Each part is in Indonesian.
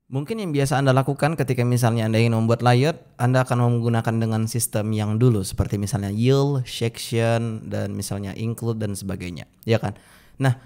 Mungkin yang biasa Anda lakukan ketika misalnya Anda ingin membuat layout, Anda akan menggunakan dengan sistem yang dulu seperti misalnya yield, section, dan misalnya include dan sebagainya, ya kan? Nah,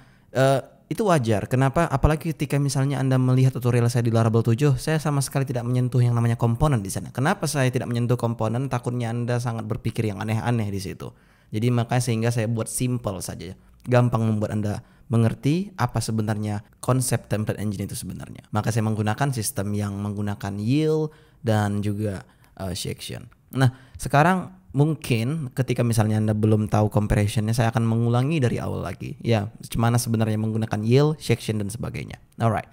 itu wajar. Kenapa? Apalagi ketika misalnya Anda melihat tutorial saya di Laravel 7, saya sama sekali tidak menyentuh yang namanya komponen di sana. Kenapa saya tidak menyentuh komponen? Takutnya Anda sangat berpikir yang aneh-aneh di situ. Jadi makanya sehingga saya buat simple saja, gampang membuat Anda mengerti apa sebenarnya konsep template engine itu sebenarnya. Maka saya menggunakan sistem yang menggunakan yield dan juga section. Nah, sekarang mungkin ketika misalnya Anda belum tahu comparisonnya, saya akan mengulangi dari awal lagi. Ya, gimana sebenarnya menggunakan yield, section dan sebagainya. Alright.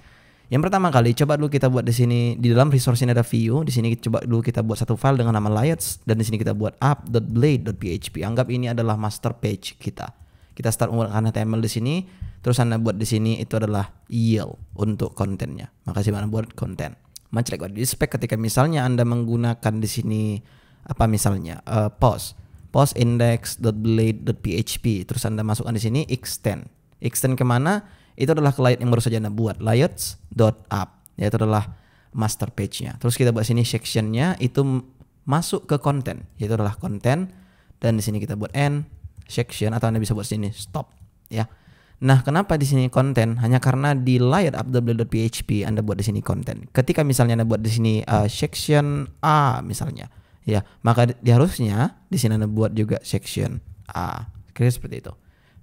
Yang pertama kali coba dulu kita buat di sini, di dalam resource ini ada view. Di sini coba dulu kita buat satu file dengan nama layouts, dan di sini kita buat app.blade.php. Anggap ini adalah master page kita. Kita start menggunakan HTML di sini, terus Anda buat di sini itu adalah yield untuk kontennya. Makasih Anda buat konten. Much like what you expect ketika misalnya Anda menggunakan di sini apa misalnya post index.blade.php, terus Anda masukkan di sini extend kemana? Itu adalah ke layout yang baru saja Anda buat, layouts.app, yaitu adalah master page-nya. Terus kita buat sini section-nya itu masuk ke konten, yaitu adalah konten, dan di sini kita buat end section, atau Anda bisa buat sini stop, ya. Nah, kenapa di sini konten? Hanya karena di layout app.blade.php Anda buat di sini konten. Ketika misalnya Anda buat di sini section A misalnya, ya, maka harusnya di sini Anda buat juga section A. Kira seperti itu.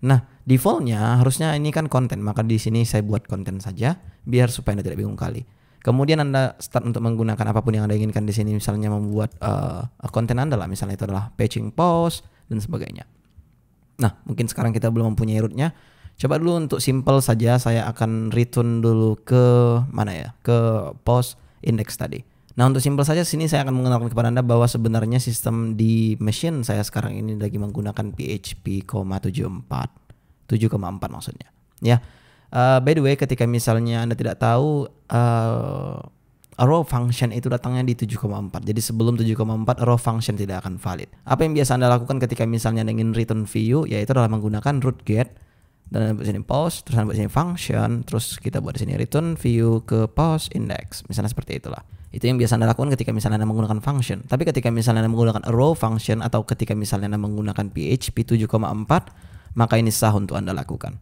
Nah, defaultnya harusnya ini kan konten, maka di sini saya buat konten saja biar supaya Anda tidak bingung kali. Kemudian Anda start untuk menggunakan apapun yang Anda inginkan di sini, misalnya membuat konten Anda lah, misalnya itu adalah paging post dan sebagainya. Nah, mungkin sekarang kita belum mempunyai rootnya. Coba dulu untuk simple saja saya akan return dulu ke mana ya? Ke post index tadi. Nah, untuk simple saja sini saya akan mengenalkan kepada Anda bahwa sebenarnya sistem di machine saya sekarang ini lagi menggunakan PHP 7.4 maksudnya. Ya. By the way, ketika misalnya Anda tidak tahu arrow function itu datangnya di 7.4. Jadi sebelum 7.4 arrow function tidak akan valid. Apa yang biasa Anda lakukan ketika misalnya Anda ingin return view, yaitu adalah menggunakan root get, dan Anda buat sini post, terus Anda buat sini function, terus kita buat di sini return view ke post index. Misalnya seperti itulah. Itu yang biasa Anda lakukan ketika misalnya Anda menggunakan function. Tapi ketika misalnya Anda menggunakan arrow function, atau ketika misalnya Anda menggunakan PHP 7.4, maka ini sah untuk Anda lakukan.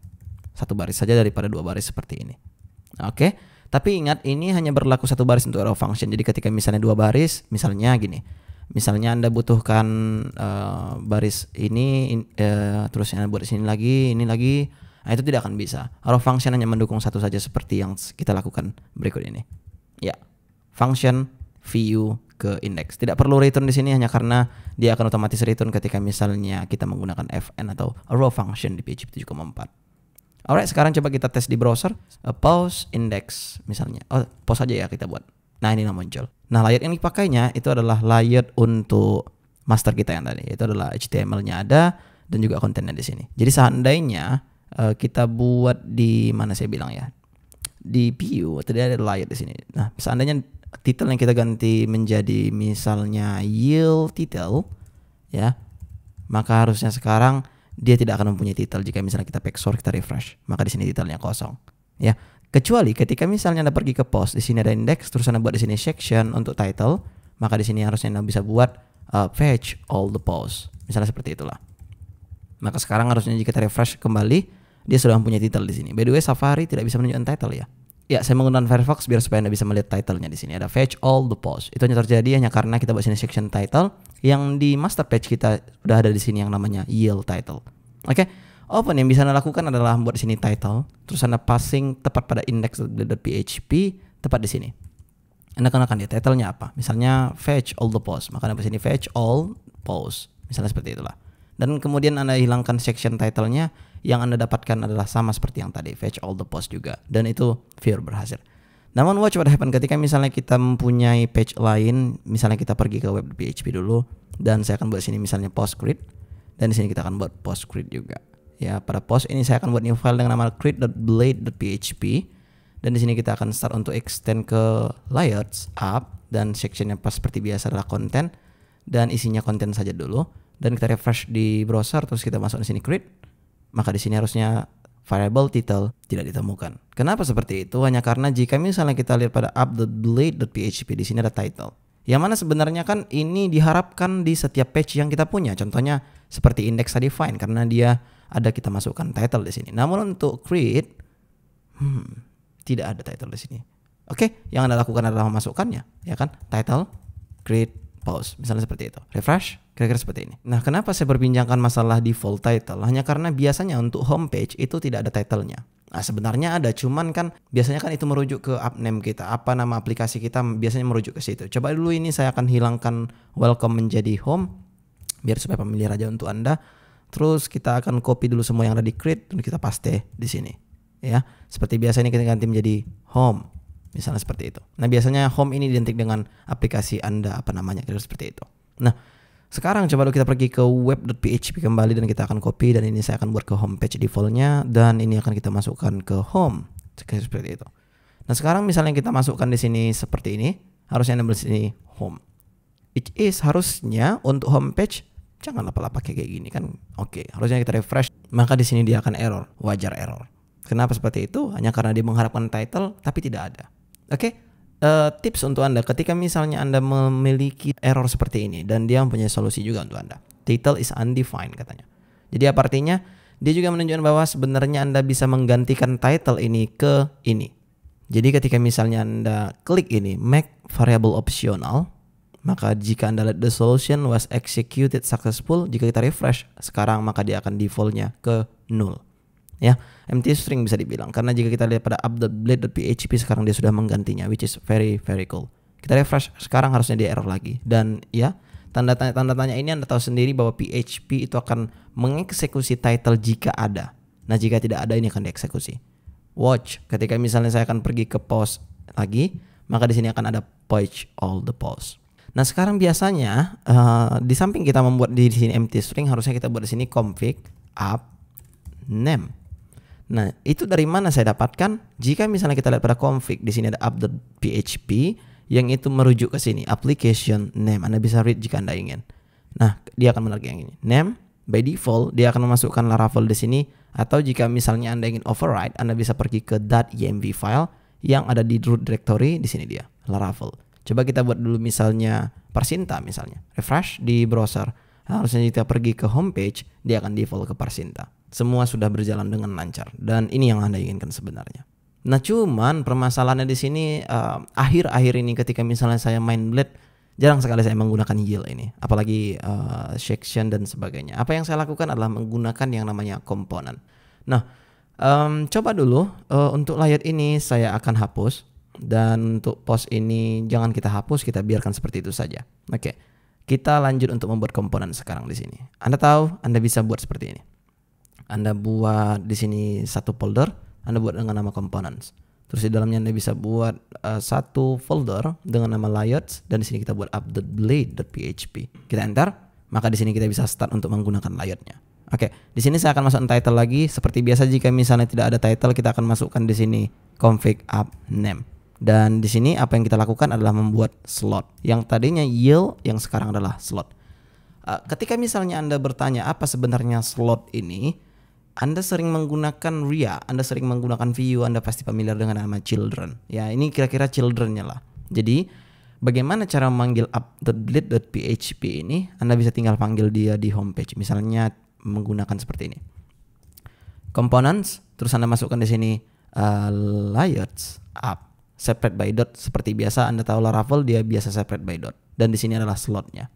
Satu baris saja daripada dua baris seperti ini. Oke. Tapi ingat, ini hanya berlaku satu baris untuk arrow function. Jadi ketika misalnya dua baris, misalnya gini. Misalnya Anda butuhkan baris ini, terus Anda buat sini lagi, ini lagi. Nah, itu tidak akan bisa. Arrow function hanya mendukung satu saja seperti yang kita lakukan berikut ini. Ya. Function view ke index. Tidak perlu return di sini hanya karena dia akan otomatis return ketika misalnya kita menggunakan fn atau arrow function di PHP 7.4. Alright, sekarang coba kita tes di browser. Post index misalnya. Oh, post aja ya kita buat. Nah, ini muncul. Nah, layout yang dipakainya itu adalah layout untuk master kita yang tadi. Itu adalah HTML-nya ada dan juga kontennya di sini. Jadi seandainya kita buat di mana saya bilang ya, di view, tadi ada layout di sini. Nah, seandainya title yang kita ganti menjadi misalnya yield title, ya, maka harusnya sekarang dia tidak akan mempunyai title jika misalnya kita backsource, kita refresh, maka di sini titlenya kosong, ya. Kecuali ketika misalnya Anda pergi ke post, di sini ada index, terus Anda buat di sini section untuk title, maka di sini harusnya Anda bisa buat fetch all the posts, misalnya seperti itulah. Maka sekarang harusnya jika kita refresh kembali, dia sudah mempunyai title di sini. By the way, Safari tidak bisa menunjukkan title ya. Ya, saya menggunakan Firefox biar supaya Anda bisa melihat titlenya di sini. Ada fetch all the posts. Itu hanya terjadi hanya karena kita buat sini section title, yang di master page kita sudah ada di sini yang namanya yield title. Oke. Open yang bisa Anda lakukan adalah membuat di sini title, terus Anda passing tepat pada index.php tepat di sini. Anda kenakan dia titlenya apa? Misalnya fetch all the posts, maka Anda di sini fetch all posts. Misalnya seperti itulah. Dan kemudian Anda hilangkan section titlenya, yang Anda dapatkan adalah sama seperti yang tadi, fetch all the posts juga, dan itu viewer berhasil. Namun watch what happen ketika misalnya kita mempunyai page lain, misalnya kita pergi ke web.php dulu, dan saya akan buat sini misalnya PostScript, dan di sini kita akan buat PostScript juga. Ya, pada post ini saya akan buat new file dengan nama create.blade.php, dan di sini kita akan start untuk extend ke layouts app, dan sectionnya pas seperti biasa adalah konten, dan isinya konten saja dulu, dan kita refresh di browser, terus kita masuk di sini create. Maka di sini harusnya variable title tidak ditemukan. Kenapa seperti itu? Hanya karena jika misalnya kita lihat pada app.blade.php, di sini ada title. Yang mana sebenarnya kan ini diharapkan di setiap page yang kita punya. Contohnya seperti index tadi fine karena dia ada kita masukkan title di sini. Namun untuk create tidak ada title di sini. Oke, yang Anda lakukan adalah memasukkannya, ya kan? Title, create, pause, misalnya seperti itu. Refresh, kira-kira seperti ini. Nah, kenapa saya berbincangkan masalah default title? Hanya karena biasanya untuk homepage itu tidak ada titlenya. Nah, sebenarnya ada, cuman kan biasanya kan itu merujuk ke app name kita, apa nama aplikasi kita biasanya merujuk ke situ. Coba dulu ini saya akan hilangkan welcome menjadi home, biar supaya familiar aja untuk Anda. Terus kita akan copy dulu semua yang ada di create dan kita paste di sini. Ya, seperti biasa ini kita ganti menjadi home. Misalnya seperti itu. Nah, biasanya home ini identik dengan aplikasi Anda, apa namanya, kira-kira seperti itu. Nah, sekarang coba dulu kita pergi ke web.php kembali dan kita akan copy, dan ini saya akan buat ke homepage defaultnya, dan ini akan kita masukkan ke home, seperti itu. Nah, sekarang misalnya kita masukkan di sini seperti ini, harusnya Anda di sini home. Which is harusnya untuk homepage jangan lapa-lapa kayak gini kan. Oke, harusnya kita refresh, maka di sini dia akan error, wajar error. Kenapa seperti itu? Hanya karena dia mengharapkan title tapi tidak ada. Oke, tips untuk Anda ketika misalnya Anda memiliki error seperti ini, dan dia mempunyai solusi juga untuk Anda. Title is undefined katanya. Jadi apa artinya? Dia juga menunjukkan bahwa sebenarnya Anda bisa menggantikan title ini ke ini. Jadi ketika misalnya Anda klik ini make variable optional, maka jika Anda lihat the solution was executed successful, jika kita refresh sekarang maka dia akan defaultnya ke null. Ya, empty string bisa dibilang, karena jika kita lihat pada app.blade.php sekarang dia sudah menggantinya, which is very cool. Kita refresh sekarang harusnya dia error lagi, dan ya tanda tanya ini Anda tahu sendiri bahwa PHP itu akan mengeksekusi title jika ada. Nah, jika tidak ada ini akan dieksekusi. Watch, ketika misalnya saya akan pergi ke post lagi, maka di sini akan ada page all the post. Nah, sekarang biasanya di samping kita membuat di sini empty string, harusnya kita buat di sini config app name. Nah, itu dari mana saya dapatkan? Jika misalnya kita lihat pada config, di sini ada app.php yang itu merujuk ke sini, application name. Anda bisa read jika Anda ingin. Nah, dia akan menarik yang ini. Name by default dia akan memasukkan Laravel di sini, atau jika misalnya Anda ingin override, Anda bisa pergi ke .env file yang ada di root directory, di sini dia, Laravel. Coba kita buat dulu misalnya Parsinta misalnya. Refresh di browser. Harusnya kita pergi ke homepage, dia akan default ke Parsinta. Semua sudah berjalan dengan lancar, dan ini yang Anda inginkan sebenarnya. Nah, cuman permasalahannya di sini akhir-akhir ini ketika misalnya saya main Blade, jarang sekali saya menggunakan yield ini, apalagi section dan sebagainya. Apa yang saya lakukan adalah menggunakan yang namanya komponen. Nah, coba dulu untuk layout ini saya akan hapus, dan untuk post ini jangan kita hapus, kita biarkan seperti itu saja. Oke, kita lanjut untuk membuat komponen sekarang di sini. Anda tahu, Anda bisa buat seperti ini. Anda buat di sini satu folder, Anda buat dengan nama components. Terus di dalamnya Anda bisa buat satu folder dengan nama layouts, dan di sini kita buat app.blade.php. Kita enter, maka di sini kita bisa start untuk menggunakan layoutnya. Oke, di sini saya akan masukkan title lagi. Seperti biasa jika misalnya tidak ada title, kita akan masukkan di sini config app name. Dan di sini apa yang kita lakukan adalah membuat slot. Yang tadinya yield, yang sekarang adalah slot. Ketika misalnya Anda bertanya apa sebenarnya slot ini, Anda sering menggunakan RIA, Anda sering menggunakan view, Anda pasti familiar dengan nama children. Ya, ini kira-kira childrennya lah. Jadi, bagaimana cara memanggil app.blade.php ini? Anda bisa tinggal panggil dia di homepage. Misalnya menggunakan seperti ini. Components, terus Anda masukkan di sini layouts app separate by dot. Seperti biasa Anda tahu Laravel dia biasa separate by dot. Dan di sini adalah slotnya.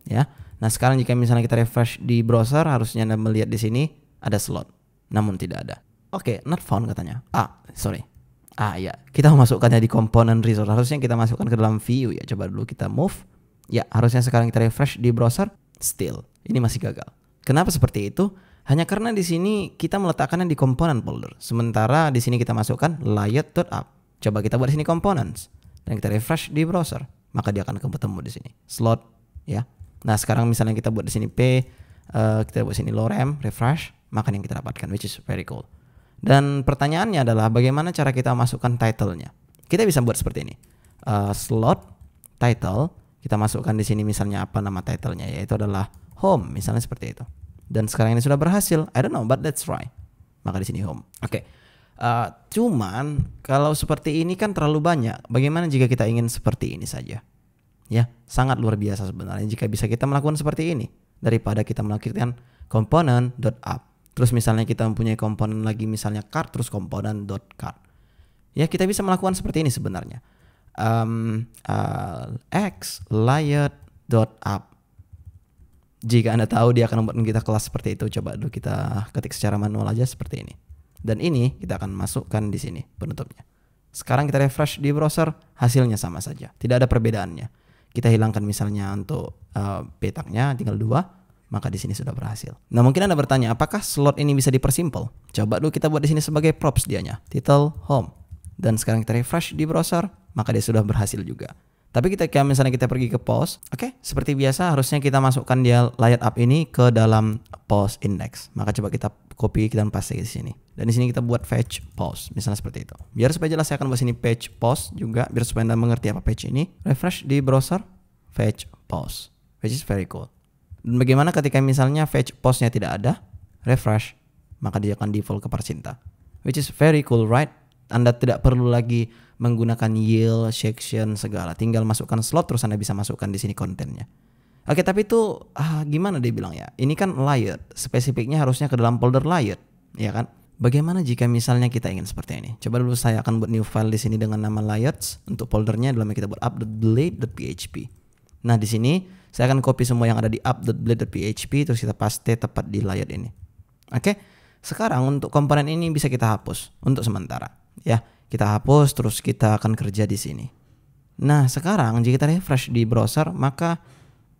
Ya. Nah, sekarang jika misalnya kita refresh di browser, harusnya Anda melihat di sini ada slot, namun tidak ada. Oke, not found katanya. Ya, kita memasukkannya di komponen resource. Harusnya kita masukkan ke dalam view ya. Coba dulu kita move. Ya, harusnya sekarang kita refresh di browser, still ini masih gagal. Kenapa seperti itu? Hanya karena di sini kita meletakkannya di komponen folder. Sementara di sini kita masukkan layout.app. Coba kita buat di sini components dan kita refresh di browser, maka dia akan ketemu di sini slot ya. Nah, sekarang misalnya kita buat di sini kita buat di sini lorem refresh, maka yang kita dapatkan, which is very cool. Dan pertanyaannya adalah bagaimana cara kita masukkan title-nya? Kita bisa buat seperti ini. Slot title, kita masukkan di sini misalnya apa nama title-nya, yaitu adalah home, misalnya seperti itu. Dan sekarang ini sudah berhasil. I don't know, but let's try. maka di sini home. Oke. Cuman kalau seperti ini kan terlalu banyak. Bagaimana jika kita ingin seperti ini saja? Ya, sangat luar biasa sebenarnya jika bisa kita melakukan seperti ini daripada kita melakukan component.app. Terus misalnya kita mempunyai komponen lagi misalnya card terus component.card. Ya, kita bisa melakukan seperti ini sebenarnya. X layer.app. Jika Anda tahu dia akan membuat kita kelas seperti itu, coba dulu kita ketik secara manual aja seperti ini. Dan ini kita akan masukkan di sini penutupnya. Sekarang kita refresh di browser, hasilnya sama saja, tidak ada perbedaannya. Kita hilangkan misalnya untuk petaknya tinggal 2, maka di sini sudah berhasil. Nah, mungkin Anda bertanya, apakah slot ini bisa dipersimpel? Coba dulu kita buat di sini sebagai props dianya, title home. Dan sekarang kita refresh di browser, maka dia sudah berhasil juga. Tapi ketika misalnya kita pergi ke post, oke, seperti biasa harusnya kita masukkan dia layout up ini ke dalam post index. Maka coba kita copy dan paste di sini. Dan di sini kita buat fetch post, misalnya seperti itu. Biar supaya jelas saya akan buat sini page post juga, biar supaya Anda mengerti apa page ini. Refresh di browser, fetch post, which is very cool. Dan bagaimana ketika misalnya fetch postnya tidak ada, refresh, maka dia akan default ke Parcinta, which is very cool, right? Anda tidak perlu lagi menggunakan yield, section, segala. Tinggal masukkan slot terus Anda bisa masukkan di sini kontennya. Oke, tapi itu gimana dia bilang ya? Ini kan layout, spesifiknya harusnya ke dalam folder layout, ya kan? Bagaimana jika misalnya kita ingin seperti ini? Coba dulu saya akan buat new file di sini dengan nama layouts. Untuk foldernya dalamnya kita buat app.blade.php. Nah, di sini saya akan copy semua yang ada di app.blade.php terus kita paste tepat di layout ini. Oke. Sekarang untuk komponen ini bisa kita hapus untuk sementara, ya. Kita hapus terus kita akan kerja di sini. Nah, sekarang jika kita refresh di browser, maka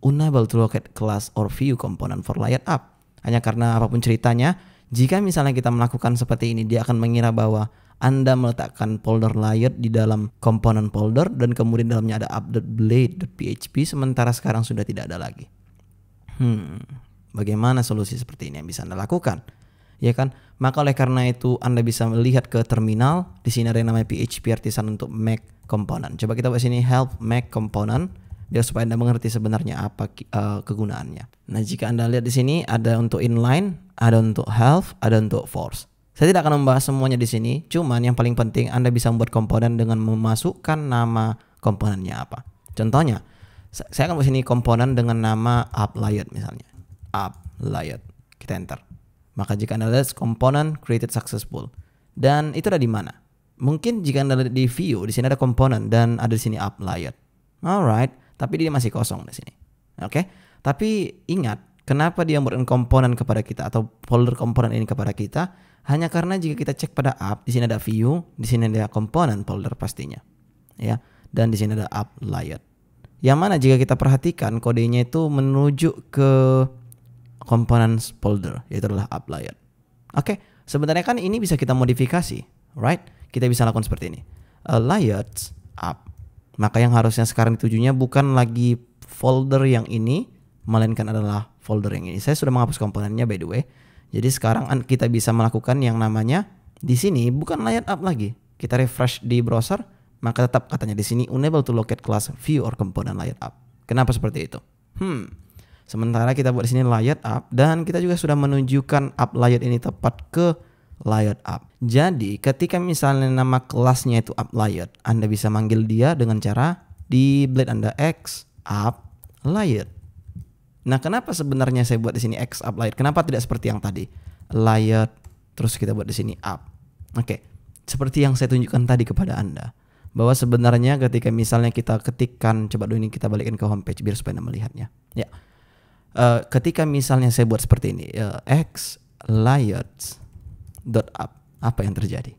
unable to locate class or view component for layout app. Hanya karena apapun ceritanya, jika misalnya kita melakukan seperti ini, dia akan mengira bahwa Anda meletakkan folder layout di dalam komponen folder dan kemudian dalamnya ada app.blade.php sementara sekarang sudah tidak ada lagi. Bagaimana solusi seperti ini yang bisa Anda lakukan? Ya kan? Maka oleh karena itu Anda bisa melihat ke terminal. Di sini ada yang namanya PHP artisan untuk make component. Coba kita buat sini help make component biar supaya Anda mengerti sebenarnya apa kegunaannya. Nah, jika Anda lihat di sini ada untuk inline, ada untuk help, ada untuk force. Saya tidak akan membahas semuanya di sini, cuman yang paling penting Anda bisa membuat komponen dengan memasukkan nama komponennya apa. Contohnya, saya akan buat sini komponen dengan nama app layout misalnya. App layout. Kita enter. Maka jika Anda lihat komponen created successful. Dan itu ada di mana? Mungkin jika Anda lihat di view, di sini ada komponen dan ada di sini app layout. Alright, tapi dia masih kosong di sini. Oke. Tapi ingat, kenapa dia memberikan komponen kepada kita atau folder komponen ini kepada kita? Hanya karena jika kita cek pada app, di sini ada view, di sini ada komponen folder pastinya. Ya, dan di sini ada app layout. Yang mana jika kita perhatikan kodenya itu menuju ke komponen folder, yaitu adalah app layout. Oke, sebenarnya kan ini bisa kita modifikasi, right? Kita bisa lakukan seperti ini. Layouts app. Maka yang harusnya sekarang ditujunya bukan lagi folder yang ini, melainkan adalah folder yang ini. Saya sudah menghapus komponennya by the way. Jadi sekarang kita bisa melakukan yang namanya di sini bukan layout app lagi. Kita refresh di browser, maka tetap katanya di sini unable to locate class view or component layout app. Kenapa seperti itu? Sementara kita buat di sini layout app dan kita juga sudah menunjukkan app layout ini tepat ke layout app. Jadi ketika misalnya nama kelasnya itu app layout, Anda bisa manggil dia dengan cara di blade Anda X app layout. Nah, kenapa sebenarnya saya buat di sini X app layout? Kenapa tidak seperti yang tadi? Layout terus kita buat di sini app. Oke. Seperti yang saya tunjukkan tadi kepada Anda, bahwa sebenarnya ketika misalnya kita ketikkan, coba dulu ini kita balikin ke homepage biar supaya Anda melihatnya. Ya. Ketika misalnya saya buat seperti ini, X layouts.app, apa yang terjadi?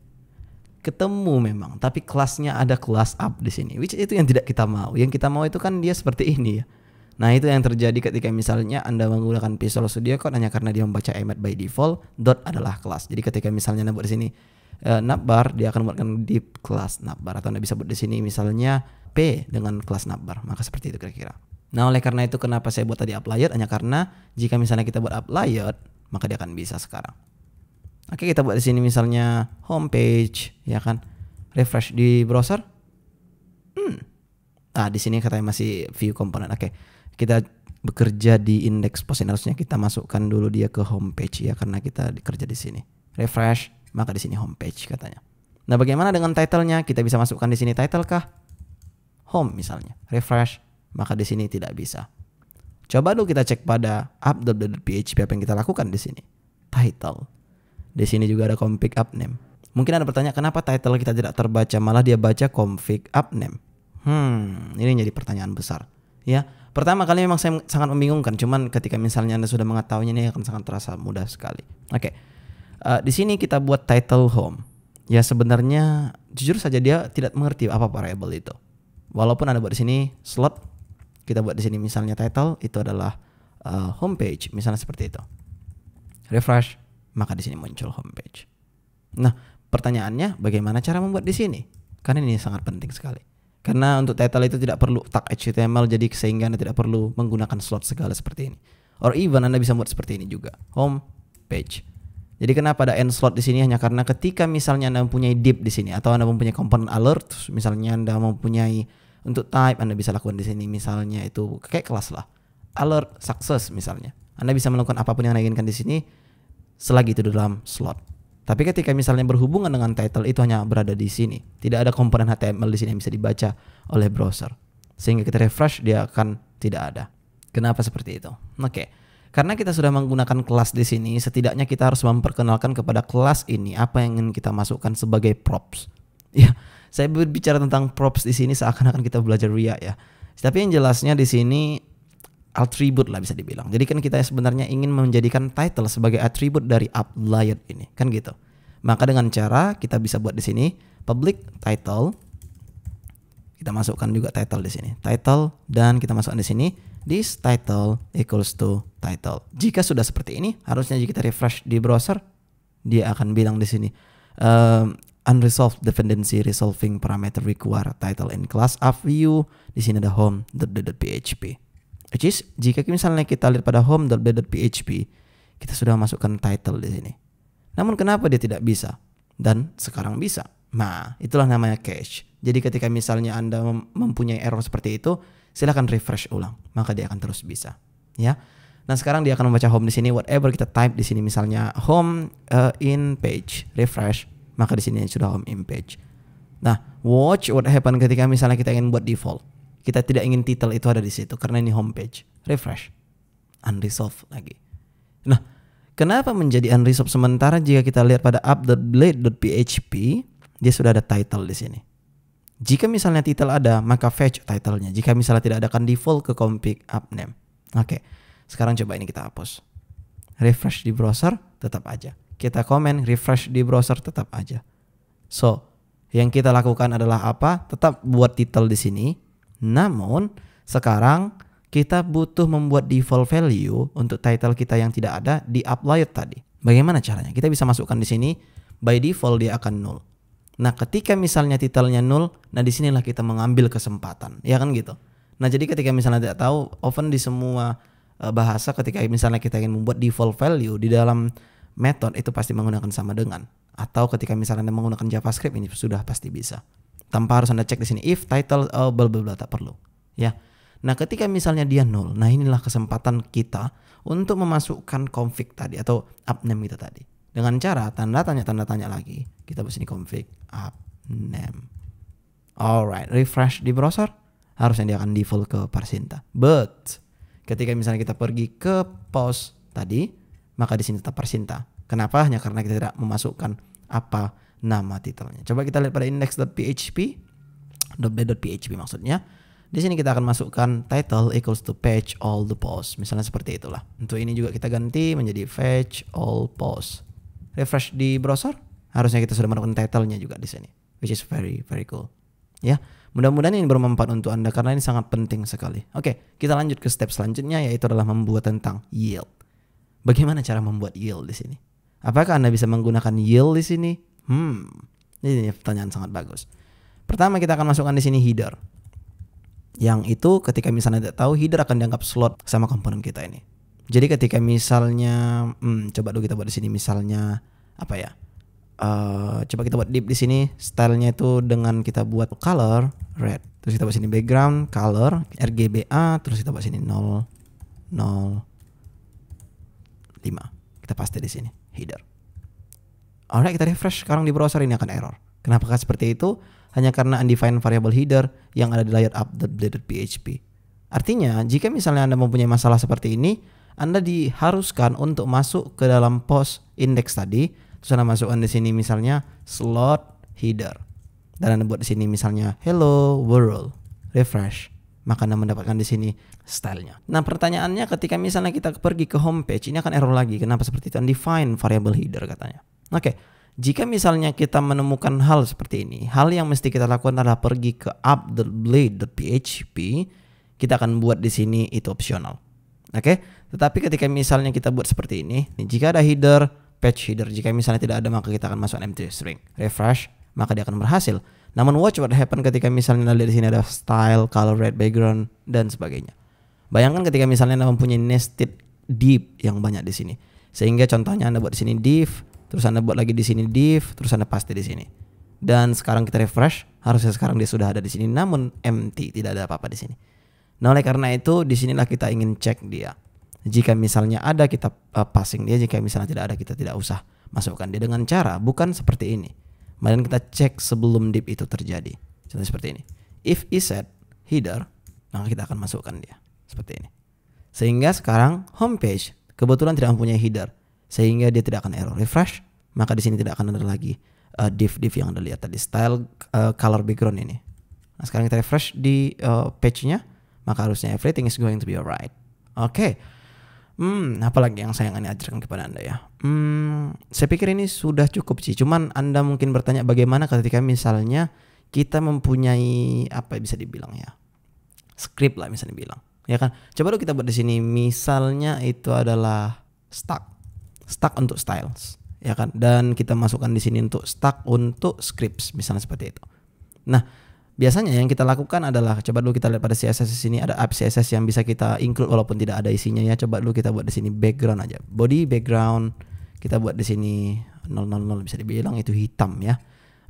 Ketemu memang, tapi kelasnya ada kelas app di sini, which itu yang tidak kita mau. Yang kita mau itu kan dia seperti ini ya. Nah, itu yang terjadi ketika misalnya Anda menggunakan Visual Studio Code hanya karena dia membaca emet by default, dot adalah kelas. Jadi ketika misalnya Anda buat di sini navbar, dia akan membuatkan div kelas navbar, atau Anda bisa buat di sini misalnya P dengan kelas navbar. Maka seperti itu kira-kira. Nah, oleh karena itu kenapa saya buat tadi app layout, hanya karena jika misalnya kita buat app layout, maka dia akan bisa sekarang. Oke, kita buat di sini misalnya homepage, ya kan? Refresh di browser. Di sini katanya masih view komponen. Oke, kita bekerja di index post, harusnya kita masukkan dulu dia ke homepage ya, karena kita bekerja di sini. refresh, maka di sini homepage katanya. Nah, bagaimana dengan title-nya? Kita bisa masukkan di sini title kah? Home misalnya. Refresh, maka di sini tidak bisa. Coba dulu kita cek pada app.php apa yang kita lakukan di sini. Title. Di sini juga ada config app name. Mungkin ada pertanyaan kenapa title kita tidak terbaca, malah dia baca config app name. Ini jadi pertanyaan besar. Ya, pertama kali memang saya sangat membingungkan. Cuman ketika misalnya Anda sudah mengetahuinya, ini akan sangat terasa mudah sekali. Oke. Di sini kita buat title home. Ya sebenarnya jujur saja dia tidak mengerti apa variable itu. Walaupun Anda buat di sini slot, kita buat di sini misalnya title itu adalah homepage, misalnya seperti itu. Refresh, maka di sini muncul homepage. Nah, pertanyaannya bagaimana cara membuat di sini? Karena ini sangat penting sekali. Karena untuk title itu tidak perlu tag HTML, jadi sehingga Anda tidak perlu menggunakan slot segala seperti ini. Or even Anda bisa buat seperti ini juga, homepage. Jadi kenapa ada end slot di sini? Hanya karena ketika misalnya Anda mempunyai div di sini atau Anda mempunyai komponen alert, misalnya Anda mempunyai untuk type, Anda bisa lakukan di sini misalnya itu kayak kelas lah. Alert success misalnya. Anda bisa melakukan apapun yang Anda inginkan di sini selagi itu dalam slot. Tapi ketika misalnya berhubungan dengan title itu hanya berada di sini. Tidak ada komponen HTML di sini yang bisa dibaca oleh browser. Sehingga kita refresh dia akan tidak ada. Kenapa seperti itu? Oke. Karena kita sudah menggunakan kelas di sini, setidaknya kita harus memperkenalkan kepada kelas ini apa yang ingin kita masukkan sebagai props. Ya, saya berbicara tentang props di sini seakan-akan kita belajar React ya. Tapi yang jelasnya di sini attribute lah bisa dibilang. Jadi kan kita sebenarnya ingin menjadikan title sebagai atribut dari app layout ini, kan gitu. Maka dengan cara kita bisa buat di sini public title. Kita masukkan juga title di sini. Title dan kita masukkan di sini this title equals to title. Jika sudah seperti ini, harusnya jika kita refresh di browser, dia akan bilang di sini unresolved dependency resolving parameter require title in class app view. Di sini ada home.php. Which is jika misalnya kita lihat pada home.php, kita sudah masukkan title di sini. Namun kenapa dia tidak bisa? Dan sekarang bisa. Nah, itulah namanya cache. Jadi ketika misalnya Anda mempunyai error seperti itu, silakan refresh ulang, maka dia akan terus bisa, ya. Nah, sekarang dia akan membaca home di sini, whatever kita type di sini misalnya home in page, refresh, maka di sini sudah home in page. Nah, watch what happen ketika misalnya kita ingin buat default. Kita tidak ingin title itu ada di situ karena ini home page. Refresh. Unresolved lagi. Nah, kenapa menjadi unresolved sementara jika kita lihat pada app.blade.php, dia sudah ada title di sini. Jika misalnya title ada, maka fetch title-nya. Jika misalnya tidak ada, akan default ke config app name. Oke, sekarang coba ini kita hapus. Refresh di browser, tetap aja. Kita komen, refresh di browser, tetap aja. So, yang kita lakukan adalah apa? Tetap buat title di sini. Namun, sekarang kita butuh membuat default value untuk title kita yang tidak ada di app layout tadi. Bagaimana caranya? Kita bisa masukkan di sini. By default dia akan null. Nah, ketika misalnya titelnya null, nah disinilah kita mengambil kesempatan, ya kan gitu. Nah, jadi ketika misalnya tidak tahu, often di semua bahasa ketika misalnya kita ingin membuat default value di dalam method itu pasti menggunakan sama dengan. Atau ketika misalnya Anda menggunakan JavaScript ini sudah pasti bisa. Tanpa harus Anda cek di sini if title bla bla bla, tak perlu, ya. Nah, ketika misalnya dia null, nah inilah kesempatan kita untuk memasukkan config tadi atau app name kita tadi. Dengan cara tanda tanya lagi. Kita buat sini config app name. Alright, refresh di browser. Harusnya dia akan default ke Parsinta. But ketika misalnya kita pergi ke pause tadi, maka di sini tetap Parsinta. Kenapa? Hanya karena kita tidak memasukkan apa nama titelnya. Coba kita lihat pada index.php, .blade.php maksudnya. Di sini kita akan masukkan title equals to fetch all the posts. Misalnya seperti itulah. Untuk ini juga kita ganti menjadi fetch all posts. Refresh di browser, harusnya kita sudah menemukan title-nya juga di sini, which is very very cool. Ya, mudah-mudahan ini bermanfaat untuk Anda karena ini sangat penting sekali. Oke, kita lanjut ke step selanjutnya, yaitu adalah membuat tentang yield. Bagaimana cara membuat yield di sini? Apakah Anda bisa menggunakan yield di sini? Ini pertanyaan sangat bagus. Pertama kita akan masukkan di sini header. Yang itu ketika misalnya tidak tahu, header akan dianggap slot sama komponen kita ini. Jadi ketika misalnya, coba dulu kita buat di sini misalnya apa ya? Coba kita buat div di sini, stylenya itu dengan kita buat color red. Terus kita buat sini background color RGBA, terus kita buat sini 005. Kita paste di sini header. Alright, kita refresh sekarang di browser, ini akan error. Kenapa seperti itu? Hanya karena undefined variable header yang ada di layer app.blade.php. Artinya, jika misalnya Anda mempunyai masalah seperti ini, Anda diharuskan untuk masuk ke dalam post index tadi, terus Anda masukkan di sini misalnya slot header. Dan Anda buat di sini misalnya hello world, refresh. Maka Anda mendapatkan di sini stylenya. Nah, pertanyaannya ketika misalnya kita pergi ke homepage, ini akan error lagi. Kenapa seperti itu? Undefined variable header katanya. Oke, jika misalnya kita menemukan hal seperti ini, hal yang mesti kita lakukan adalah pergi ke app.blade.php. Kita akan buat di sini itu opsional. Oke, tetapi ketika misalnya kita buat seperti ini, jika ada header, page header, jika misalnya tidak ada maka kita akan masuk empty string. Refresh, maka dia akan berhasil. Namun watch what happen ketika misalnya di sini ada style, color, red background dan sebagainya. Bayangkan ketika misalnya Anda mempunyai nested div yang banyak di sini. Sehingga contohnya Anda buat di sini div, terus Anda buat lagi di sini div, terus Anda paste di sini. Dan sekarang kita refresh, harusnya sekarang dia sudah ada di sini namun empty, tidak ada apa-apa di sini. Nah, oleh karena itu disinilah kita ingin cek dia. Jika misalnya ada kita passing dia, jika misalnya tidak ada kita tidak usah masukkan dia dengan cara bukan seperti ini. Kemudian kita cek sebelum div itu terjadi. Contohnya seperti ini. If iset header, maka kita akan masukkan dia seperti ini. Sehingga sekarang homepage kebetulan tidak mempunyai header, sehingga dia tidak akan error. Refresh, maka di sini tidak akan ada lagi div yang Anda lihat tadi, style, color background ini. Nah, sekarang kita refresh di page-nya, maka harusnya everything is going to be alright. Oke. Apalagi yang saya ingin ajarkan kepada Anda ya. Saya pikir ini sudah cukup sih. Cuman Anda mungkin bertanya bagaimana ketika misalnya kita mempunyai apa bisa dibilang ya, script lah misalnya bilang, ya kan? Coba dulu kita buat di sini. Misalnya itu adalah stack untuk styles, ya kan? Dan kita masukkan di sini untuk stack untuk scripts, misalnya seperti itu. Nah, biasanya yang kita lakukan adalah coba dulu kita lihat pada CSS di sini ada app CSS yang bisa kita include walaupun tidak ada isinya ya. Coba dulu kita buat di sini background aja. Body background kita buat di sini 000 bisa dibilang itu hitam ya.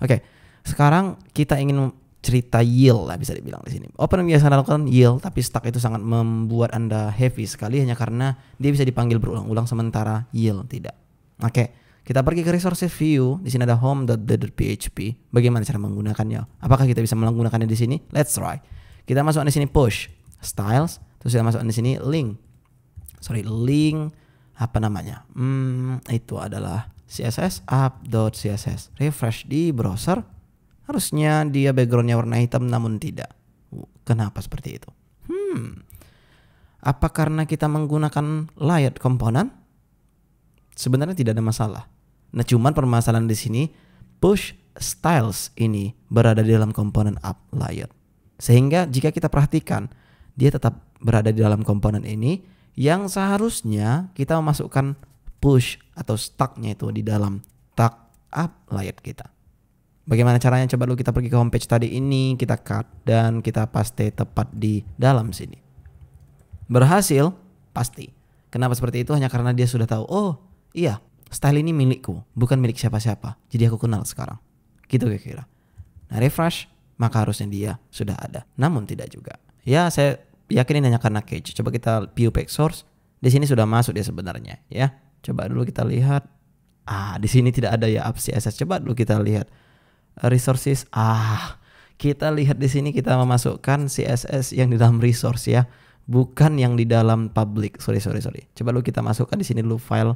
Oke. Sekarang kita ingin cerita yield lah bisa dibilang di sini. Open biasa lakukan yield tapi stack itu sangat membuat Anda heavy sekali hanya karena dia bisa dipanggil berulang-ulang sementara yield tidak. Oke. Kita pergi ke resources view, di sini ada home.blade.php. Bagaimana cara menggunakannya? Apakah kita bisa menggunakannya di sini? Let's try. Kita masukkan di sini push styles, terus kita masukkan di sini link apa namanya? Itu adalah CSS app.css. Refresh di browser. Harusnya dia backgroundnya warna hitam namun tidak. Kenapa seperti itu? Apa karena kita menggunakan layered component? Sebenarnya tidak ada masalah. Nah, cuman permasalahan di sini push styles ini berada di dalam komponen app layer. Sehingga jika kita perhatikan, dia tetap berada di dalam komponen ini yang seharusnya kita memasukkan push atau stacknya itu di dalam tag app layer kita. Bagaimana caranya? Coba dulu kita pergi ke homepage tadi ini, kita cut dan kita paste tepat di dalam sini. Berhasil? Pasti. Kenapa seperti itu? Hanya karena dia sudah tahu, oh iya, style ini milikku, bukan milik siapa-siapa. Jadi aku kenal sekarang. Gitu kira-kira. Nah, refresh, maka harusnya dia sudah ada. Namun tidak juga. Ya, saya yakin ini hanya karena cache. Coba kita view page source. Di sini sudah masuk dia sebenarnya, ya. Coba dulu kita lihat. Di sini tidak ada ya app CSS. Coba dulu kita lihat resources. Kita lihat di sini kita memasukkan CSS yang di dalam resource ya, bukan yang di dalam public. Sorry. Coba dulu kita masukkan di sini dulu file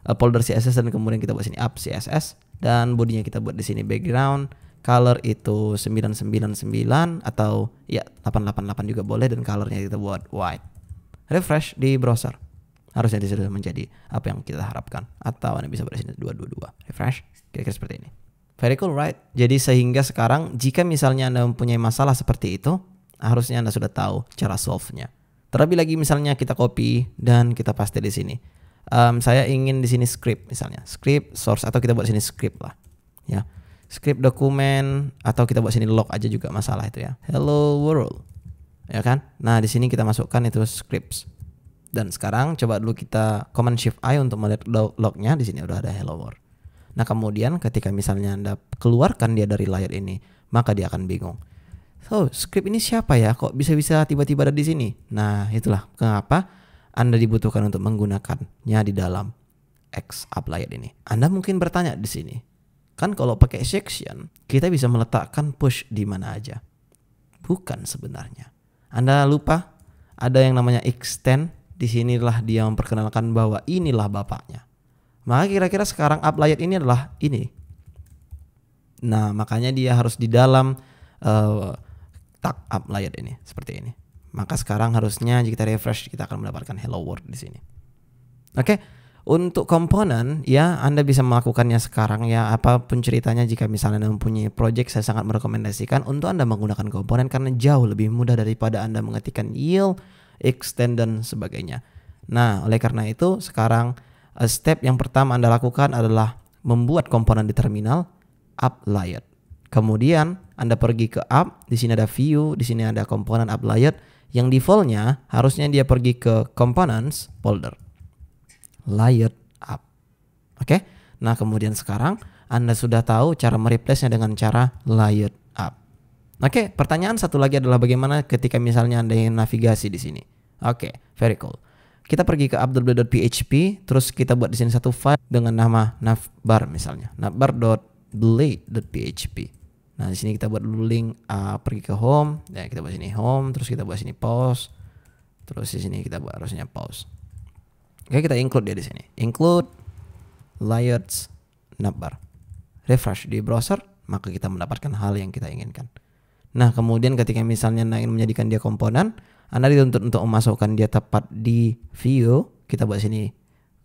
folder CSS dan kemudian kita buat sini app CSS dan bodinya kita buat di sini background color itu 999 atau ya 888 juga boleh dan colornya kita buat white. Refresh di browser. Harusnya dia sudah menjadi apa yang kita harapkan atau Anda bisa buat di sini 222. Refresh kira-kira seperti ini. Very cool, right? Jadi sehingga sekarang jika misalnya Anda mempunyai masalah seperti itu, harusnya Anda sudah tahu cara solve-nya. Terlebih lagi misalnya kita copy dan kita paste di sini. Saya ingin di sini script misalnya, script source atau kita buat sini script lah, ya, script dokumen atau kita buat sini log aja juga masalah itu ya, hello world, ya kan? Nah di sini kita masukkan itu scripts dan sekarang coba dulu kita command shift I untuk melihat lognya di sini udah ada hello world. Nah kemudian ketika misalnya Anda keluarkan dia dari layar ini, maka dia akan bingung. So script ini siapa ya? Kok bisa-bisa tiba-tiba ada di sini? Nah itulah kenapa Anda dibutuhkan untuk menggunakannya di dalam X app layout ini. Anda mungkin bertanya di sini, kan kalau pakai section kita bisa meletakkan push di mana aja. Bukan sebenarnya. Anda lupa ada yang namanya extend. Disinilah dia memperkenalkan bahwa inilah bapaknya. Maka kira-kira sekarang app layout ini adalah ini. Nah, makanya dia harus di dalam tag app layout ini seperti ini. Maka sekarang harusnya jika kita refresh kita akan mendapatkan hello world di sini. Oke, untuk komponen ya Anda bisa melakukannya sekarang ya, apapun ceritanya. Jika misalnya Anda mempunyai project, saya sangat merekomendasikan untuk Anda menggunakan komponen karena jauh lebih mudah daripada Anda mengetikkan yield, extend dan sebagainya. Nah, oleh karena itu sekarang step yang pertama Anda lakukan adalah membuat komponen di terminal app layout. Kemudian Anda pergi ke app, di sini ada view, di sini ada komponen app layout. Yang defaultnya harusnya dia pergi ke components folder layout app. Oke. Nah, kemudian sekarang Anda sudah tahu cara mereplace-nya dengan cara layout app. Oke, pertanyaan satu lagi adalah bagaimana ketika misalnya Anda ingin navigasi di sini. Oke, very cool. Kita pergi ke app.blade.php, terus kita buat di sini satu file dengan nama navbar misalnya, navbar.blade.php. Nah, di sini kita buat dulu link pergi ke home, ya kita buat sini home, terus kita buat sini pause, terus di sini kita buat harusnya pause. Oke, kita include dia di sini. Include layouts navbar. Refresh di browser, maka kita mendapatkan hal yang kita inginkan. Nah, kemudian ketika misalnya Anda ingin menjadikan dia komponen, Anda dituntut untuk memasukkan dia tepat di view. Kita buat sini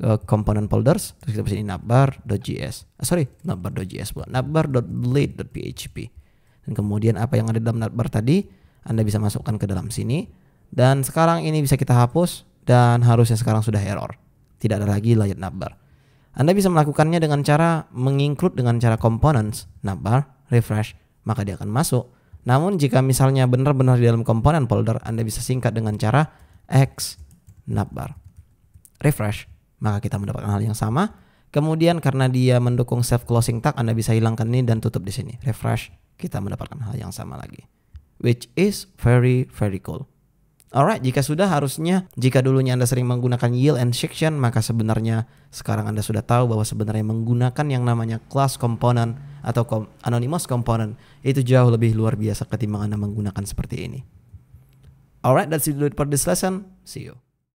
component folders, terus kita buat sini navbar.js. Navbar.js buat navbar.blade.php. Dan kemudian apa yang ada dalam navbar tadi, Anda bisa masukkan ke dalam sini. Dan sekarang ini bisa kita hapus dan harusnya sekarang sudah error. Tidak ada lagi layout navbar. Anda bisa melakukannya dengan cara menginclude dengan cara components navbar, refresh, maka dia akan masuk. Namun jika misalnya benar-benar di dalam komponen folder, Anda bisa singkat dengan cara x navbar. Refresh, maka kita mendapatkan hal yang sama. Kemudian karena dia mendukung self closing tag, Anda bisa hilangkan ini dan tutup di sini. Refresh, kita mendapatkan hal yang sama lagi. Which is very cool. Alright, jika sudah harusnya jika dulunya Anda sering menggunakan yield and section, maka sebenarnya sekarang Anda sudah tahu bahwa sebenarnya menggunakan yang namanya class component atau anonymous component itu jauh lebih luar biasa ketimbang Anda menggunakan seperti ini. Alright, that's it for this lesson. See you.